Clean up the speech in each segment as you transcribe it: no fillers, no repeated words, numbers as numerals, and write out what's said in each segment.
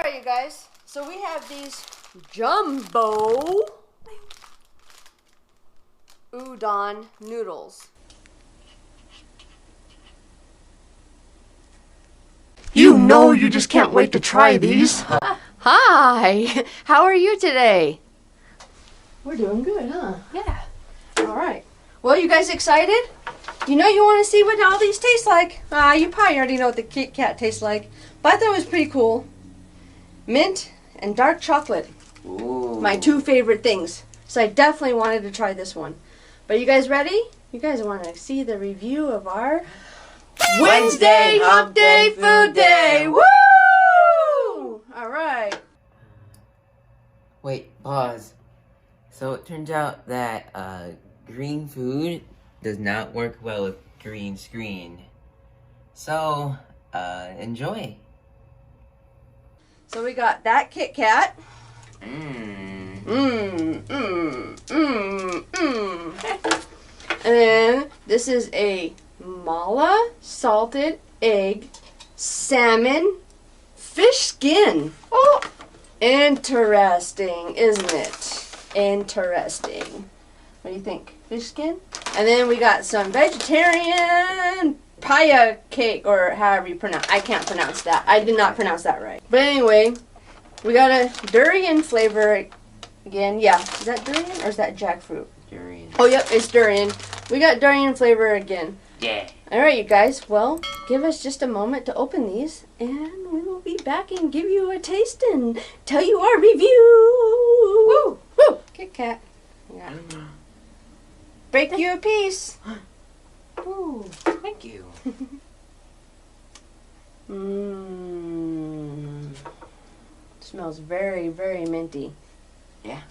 Alright, you guys, so we have these jumbo udon noodles. You know you just can't wait to try these. Hi! How are you today? We're doing good, huh? Yeah. Alright. Well, you guys excited? You know you want to see what all these taste like. You probably already know what the KitKat tastes like. But I thought it was pretty cool. Mint and dark chocolate. Ooh. My two favorite things. So I definitely wanted to try this one. But you guys ready? You guys want to see the review of our Wednesday Hump Day Food Day! Woo! Alright. Wait, pause. So it turns out that green food does not work well with green screen. So, enjoy. So we got that KitKat. Mmm. Mmm, mmm, mmm, mmm. And then this is a mala salted egg salmon fish skin. Oh, interesting, isn't it? Interesting. What do you think? Fish skin? And then we got some vegetarian paya cake, or however you pronounce. I can't pronounce that. I did not pronounce that right. But anyway, we got a durian flavor again. Yeah, is that durian or is that jackfruit? Durian. Oh, yep, it's durian. We got durian flavor again. Yeah. All right, you guys. Well, give us just a moment to open these, and we will be back and give you a taste and tell you our review. Woo! Woo! KitKat. Yeah. Break you a piece. Ooh, thank you. Mmm. Smells very, very minty. Yeah.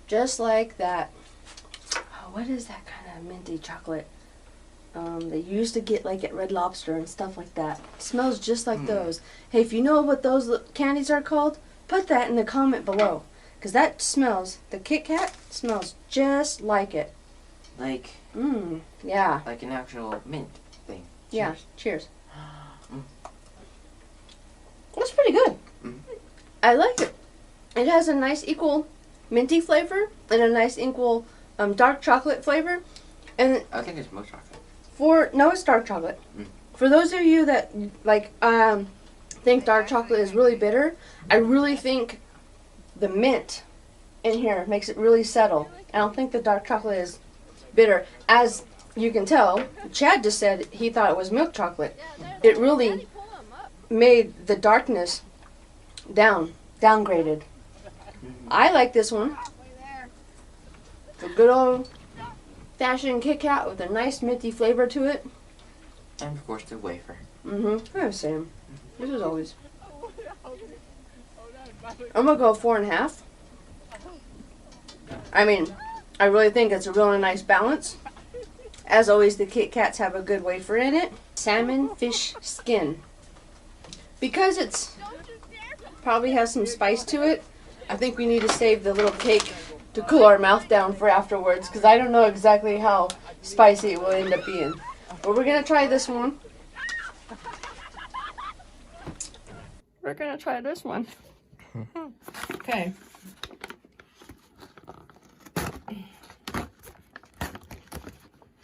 Just like that. Oh, what is that kind of minty chocolate? They used to get like at Red Lobster and stuff like that. It smells just like those. Hey, if you know what those candies are called, put that in the comment below. Because that smells, the KitKat smells just like it. Like, yeah. like an actual mint thing. Yeah, cheers. Mm. That's pretty good. Mm. I like it. It has a nice equal minty flavor and a nice equal dark chocolate flavor. And I think it's most chocolate. no, it's dark chocolate. For those of you that like think dark chocolate is really bitter, I really think the mint in here makes it really settle. I don't think the dark chocolate is bitter. As you can tell, Chad just said he thought it was milk chocolate. It really made the darkness downgraded. I like this one. The good old fashioned KitKat with a nice minty flavor to it. And of course the wafer. Yeah, same. This is always. I'm gonna go 4.5. I mean, I really think it's a really nice balance. As always, the KitKats have a good wafer in it. Salmon fish skin. Because it's probably has some spice to it, I think we need to save the little cake to cool our mouth down for afterwards, because I don't know exactly how spicy it will end up being. But we're gonna try this one. We're gonna try this one. Okay.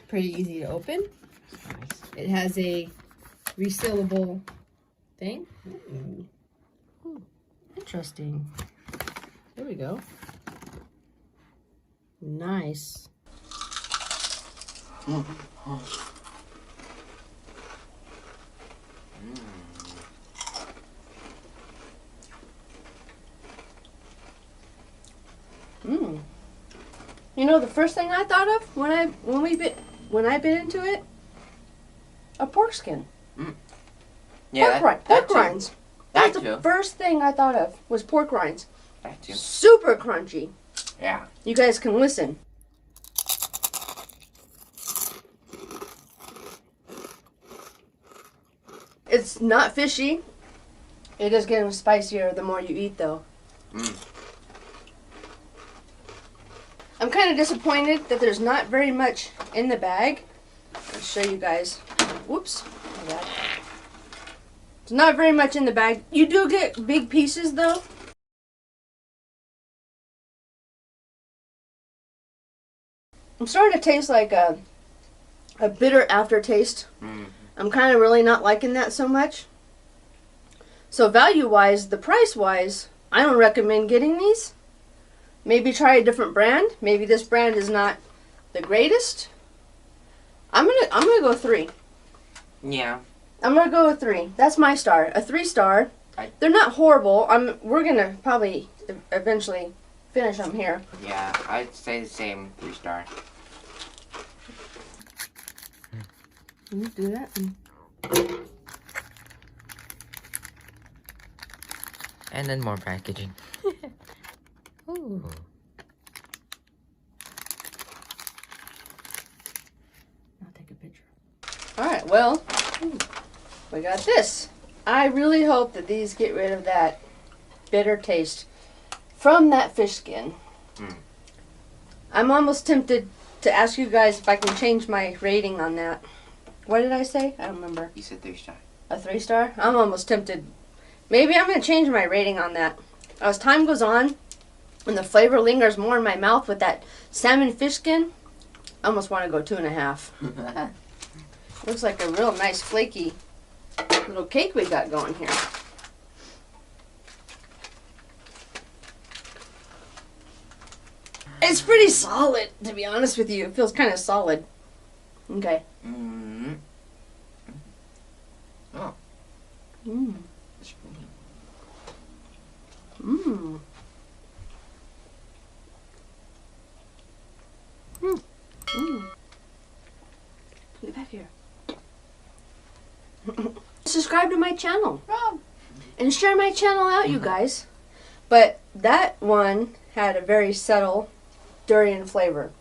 Pretty easy to open. It has a resealable thing. Ooh, interesting. There we go. Nice. You know, the first thing I thought of when I bit into it, a pork skin. Yeah, pork rinds. That's too. the first thing I thought of was pork rinds. That too. Super crunchy. Yeah. You guys can listen. It's not fishy. It is getting spicier the more you eat, though. I'm kind of disappointed that there's not very much in the bag. I'll show you guys. Whoops. My bad. It's not very much in the bag. You do get big pieces though. I'm starting to taste like a bitter aftertaste. I'm kind of really not liking that so much. So value-wise, the price-wise, I don't recommend getting these. Maybe try a different brand. Maybe this brand is not the greatest. I'm gonna go 3. Yeah. I'm gonna go with 3. That's my star. A 3-star. They're not horrible. We're gonna probably eventually finish them here. Yeah, I'd say the same. 3-star. Can you do that? And then more packaging. Ooh. I'll take a picture. Alright, well, we got this. I really hope that these get rid of that bitter taste from that fish skin. I'm almost tempted to ask you guys if I can change my rating on that. What did I say? I don't remember. You said 3-star. A 3-star? I'm almost tempted. Maybe I'm going to change my rating on that. As time goes on, and the flavor lingers more in my mouth with that salmon fish skin, I almost want to go 2.5. Looks like a real nice flaky little cake we got going here. It's pretty solid, to be honest with you. It feels kind of solid. Okay. Oh. Mmm. Mmm. Mmm. Mmm. Put it back here. Subscribe to my channel. And share my channel out, you guys. But that one had a very subtle durian flavor.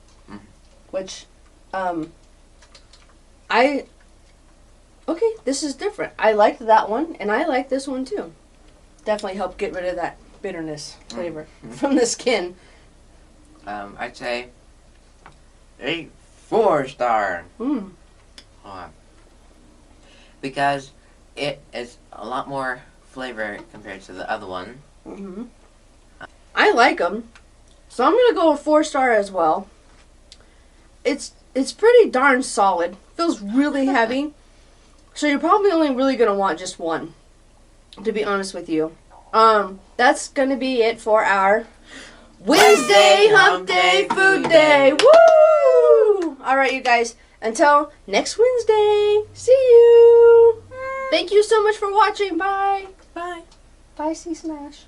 Which, okay, this is different. I liked that one, and I like this one too. Definitely helped get rid of that bitterness flavor from the skin. I'd say a 4-star. Because it is a lot more flavor compared to the other one. I like them, so I'm gonna go with 4-star as well. It's pretty darn solid. Feels really heavy. So you're probably only really gonna want just one, to be honest with you. That's gonna be it for our Wednesday Hump Day Food Day. Woo! All right, you guys. Until next Wednesday. See you. Thank you so much for watching. Bye. Bye. Bye, C Smash.